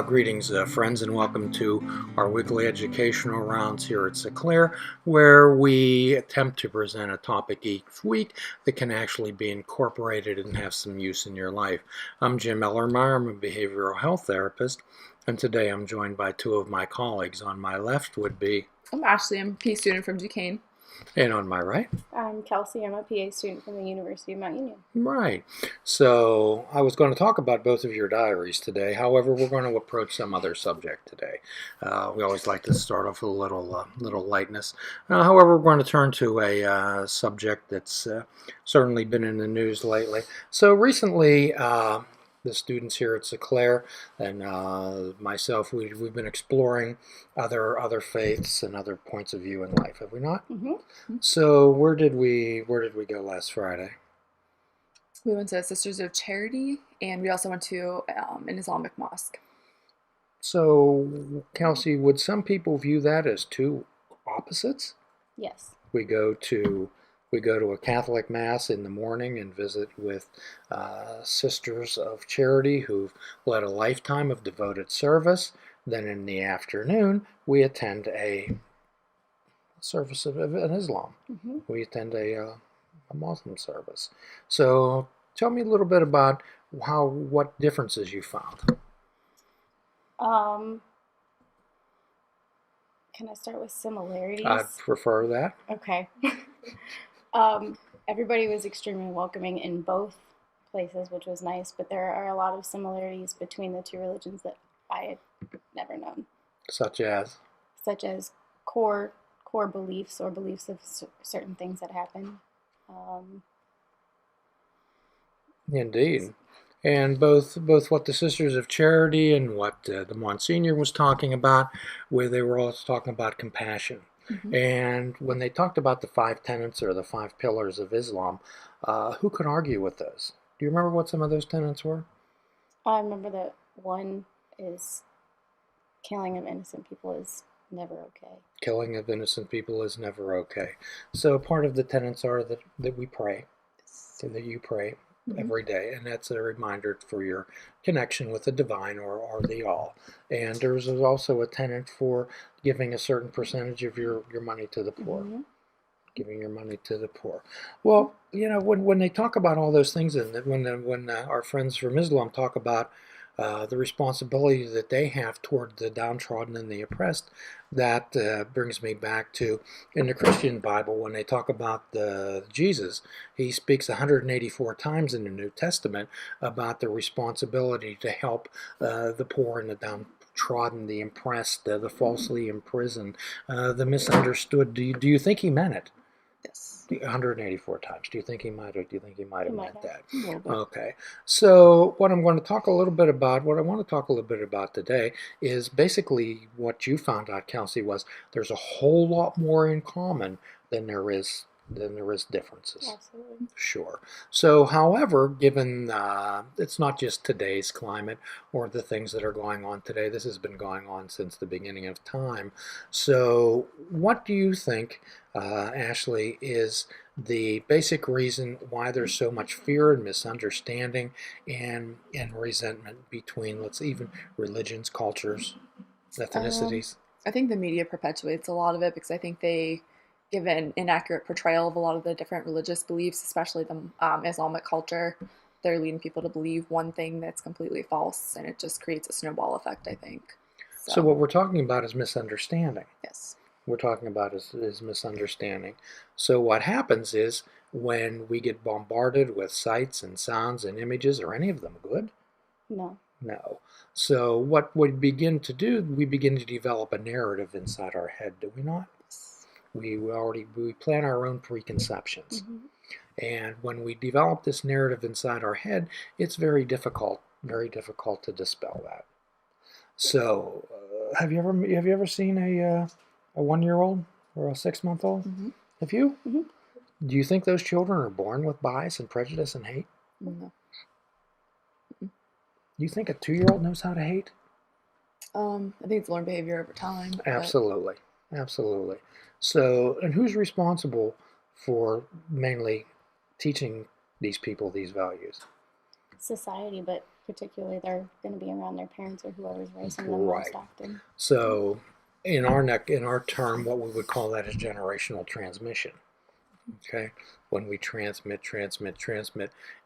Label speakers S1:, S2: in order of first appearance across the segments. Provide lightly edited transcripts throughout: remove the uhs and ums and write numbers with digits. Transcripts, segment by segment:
S1: Greetings, friends, and welcome to our weekly educational rounds here at Sinclair, where we attempt to present a topic each week that can actually be incorporated and have some use in your life. I'm Jim Ellermeyer. I'm a behavioral health therapist, and today I'm joined by two of my colleagues. On my left would be,
S2: I'm Ashley. I'm a PhD student from Duquesne.
S1: and on my right.
S3: I'm Kelsey. I'm a PA student from the University of Mount Union.
S1: Right. So I was going to talk about both of your diaries today. However, we're going to approach some other subject today. We always like to start off with a little lightness. However, we're going to turn to a subject that's certainly been in the news lately. So recently, the students here at Sinclair and myself, we've been exploring other faiths and other points of view in life, have we not?
S3: Mm-hmm.
S1: So where did we go last Friday?
S2: We went to Sisters of Charity, and we also went to an Islamic mosque.
S1: So, Kelsey, would some people view that as two opposites?
S3: Yes.
S1: We go to a Catholic mass in the morning and visit with Sisters of Charity who've led a lifetime of devoted service. Then in the afternoon, we attend a service of an Islam.
S3: Mm-hmm.
S1: We attend a Muslim service. So tell me a little bit about what differences you found.
S3: Can I start with similarities?
S1: I prefer that.
S3: Okay. Everybody was extremely welcoming in both places, which was nice, but there are a lot of similarities between the two religions that I had never known.
S1: Such as
S3: core beliefs or beliefs of certain things that happen.
S1: Indeed. And both what the Sisters of Charity and what the Monsignor was talking about, where they were also talking about compassion.
S3: Mm-hmm.
S1: And when they talked about the 5 tenets or the 5 pillars of Islam, who could argue with those? Do you remember what some of those tenets were?
S3: I remember that one is killing of innocent people is never okay.
S1: Killing of innocent people is never okay. So part of the tenets are that we pray, so that you pray every day, and that's a reminder for your connection with the divine or the all. And there's also a tenet for giving a certain percentage of your money to the poor.
S3: Mm-hmm.
S1: Giving your money to the poor. Well, you know, when they talk about all those things, and when our friends from Islam talk about the responsibility that they have toward the downtrodden and the oppressed, that brings me back to in the Christian Bible when they talk about Jesus. He speaks 184 times in the New Testament about the responsibility to help the poor and the downtrodden, the oppressed, the falsely imprisoned, the misunderstood. Do you think he meant it?
S2: Yes.
S1: 184 times. Do you think he might have meant that? Okay. So what I want to talk a little bit about today is basically what you found out, Kelsey, was there's a whole lot more in common than there is differences.
S3: Absolutely.
S1: Sure. So, however, given it's not just today's climate or the things that are going on today, this has been going on since the beginning of time. So, what do you think, Ashley, is the basic reason why there's so much fear and misunderstanding and resentment between, let's say, even religions, cultures, ethnicities?
S2: I think the media perpetuates a lot of it because I think they give an inaccurate portrayal of a lot of the different religious beliefs, especially the Islamic culture. They're leading people to believe one thing that's completely false, and it just creates a snowball effect, I think.
S1: So what we're talking about is misunderstanding.
S2: Yes.
S1: We're talking about is misunderstanding. So what happens is when we get bombarded with sights and sounds and images, are any of them good?
S3: No.
S1: No. So what we begin to do, we begin to develop a narrative inside our head, do we not? We plan our own preconceptions.
S3: Mm-hmm.
S1: And when we develop this narrative inside our head, it's very difficult to dispel that. So, have you ever seen a 1-year-old or a 6-month-old?
S2: Mm-hmm.
S1: Have you?
S3: Mm-hmm.
S1: Do you think those children are born with bias and prejudice and hate?
S2: No.
S1: Do you think a 2-year-old knows how to hate?
S2: I think it's learned behavior over time.
S1: Absolutely. Absolutely. So, and who's responsible for mainly teaching these people these values?
S3: society, but particularly they're going to be around their parents or whoever's raising them
S1: Right.
S3: most often.
S1: So in our term, what we would call that is generational transmission. Okay, when we transmit,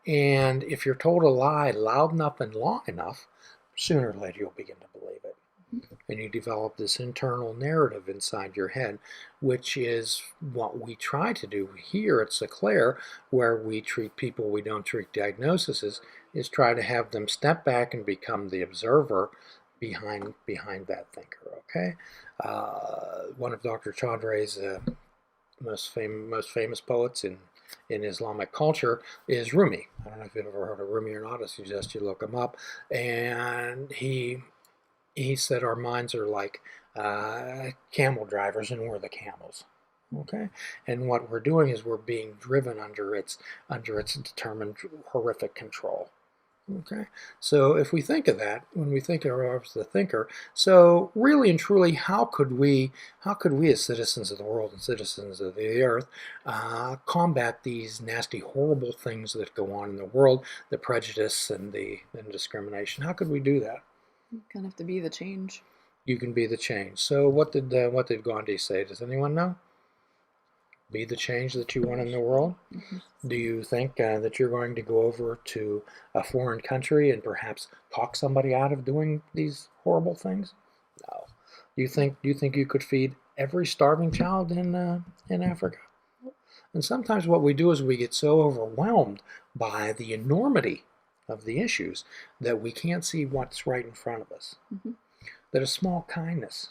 S1: and if you're told a lie loud enough and long enough, sooner or later you'll begin to believe it. And you develop this internal narrative inside your head, which is what we try to do here at Sinclair, where we treat people, we don't treat diagnoses, is try to have them step back and become the observer behind that thinker. Okay, one of Dr. Chaudhry's most famous poets in Islamic culture is Rumi. I don't know if you've ever heard of Rumi or not. I suggest you look him up. And he said our minds are like camel drivers, and we're the camels. Okay, and what we're doing is we're being driven under its determined horrific control. Okay, so if we think of that, when we think of ourselves as the thinker, so really and truly, how could we as citizens of the world and citizens of the earth combat these nasty, horrible things that go on in the world, the prejudice and the discrimination? How could we do that?
S2: You kind of have to be the change.
S1: You can be the change. So what did Gandhi say? Does anyone know? Be the change that you want in the world. Do you think that you're going to go over to a foreign country and perhaps talk somebody out of doing these horrible things? No. Do you think you could feed every starving child in Africa? And sometimes what we do is we get so overwhelmed by the enormity of the issues that we can't see what's right in front of us. That a small kindness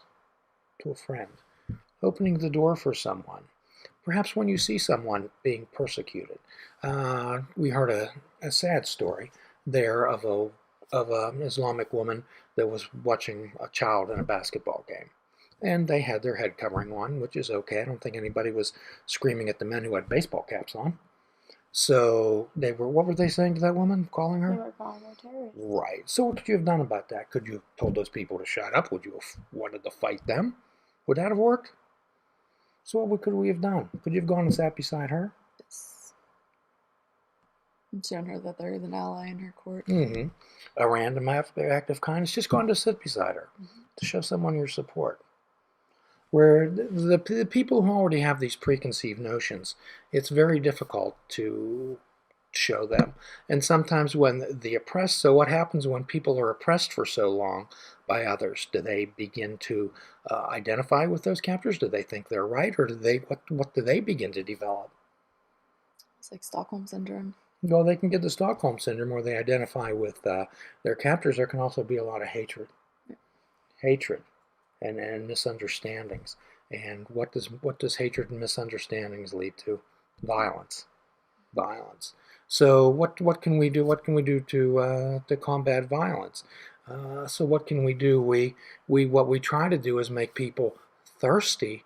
S1: to a friend, opening the door for someone, perhaps when you see someone being persecuted. We heard a sad story there of an Islamic woman that was watching a child in a basketball game. And they had their head covering on, which is okay. I don't think anybody was screaming at the men who had baseball caps on. So what were they saying to that woman, calling her?
S3: They were calling her terrorists.
S1: Right. So what could you have done about that? Could you have told those people to shut up? Would you have wanted to fight them? Would that have worked? So what could we have done? Could you have gone and sat beside her?
S2: Yes. And shown her that there is an ally in her court.
S1: A random act of kindness, just gone to sit beside her to show someone your support. Where the people who already have these preconceived notions, it's very difficult to show them. And sometimes when the oppressed, so what happens when people are oppressed for so long by others? Do they begin to identify with those captors? Do they think they're right? Or what do they begin to develop?
S2: It's like Stockholm Syndrome.
S1: Well, they can get the Stockholm Syndrome where they identify with their captors. There can also be a lot of hatred. Hatred and misunderstandings. And what does hatred and misunderstandings lead to? Violence. So what can we do? What can we do to combat violence? So what can we do? What we try to do is make people thirsty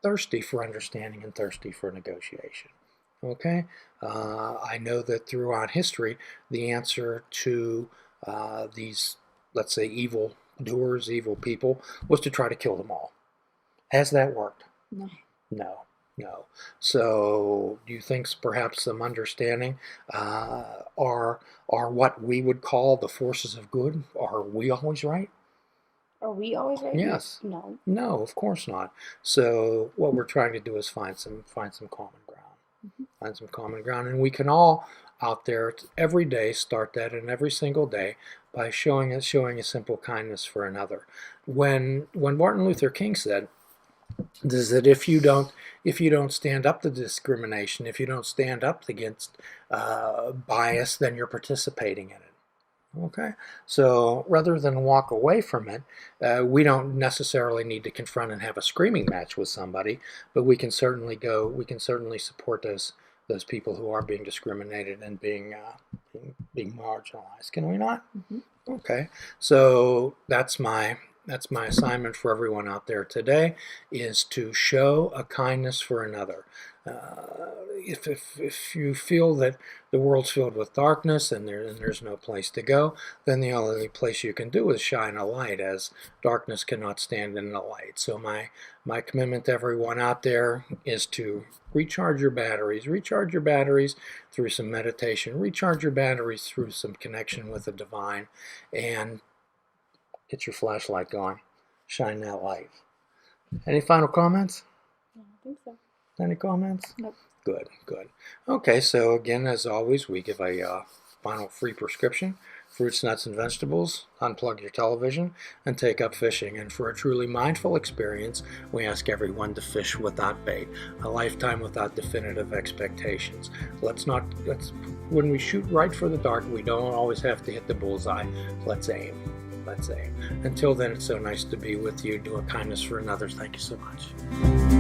S1: for understanding and thirsty for negotiation. Okay, I know that throughout history, the answer to these, let's say, evil doers, evil people, was to try to kill them all. Has that worked? No. So do you think perhaps some understanding are what we would call the forces of good? Are we always right?
S3: Are we always right?
S1: Yes.
S3: No.
S1: No, of course not. So what we're trying to do is find some common ground. Find some common ground, and we can all out there every day start that, and every single day by showing a simple kindness for another. When Martin Luther King said, is that if you don't stand up to discrimination, if you don't stand up against bias, then you're participating in it. Okay, so rather than walk away from it, we don't necessarily need to confront and have a screaming match with somebody, but we can certainly support those people who are being discriminated and being marginalized. Can we not? Okay, so that's my assignment for everyone out there today, is to show a kindness for another. If you feel that the world's filled with darkness and there's no place to go, then the only place you can do is shine a light, as darkness cannot stand in the light. So my commitment to everyone out there is to recharge your batteries through some meditation, recharge your batteries through some connection with the divine, and get your flashlight going. Shine that light. Any final comments?
S3: I don't think so.
S1: Any comments?
S2: Nope.
S1: Good, good. Okay, so again, as always, we give a final free prescription: fruits, nuts, and vegetables. Unplug your television and take up fishing. And for a truly mindful experience, we ask everyone to fish without bait, a lifetime without definitive expectations. When we shoot right for the dark, we don't always have to hit the bullseye. Let's aim. Let's aim. Until then, it's so nice to be with you. Do a kindness for another. Thank you so much.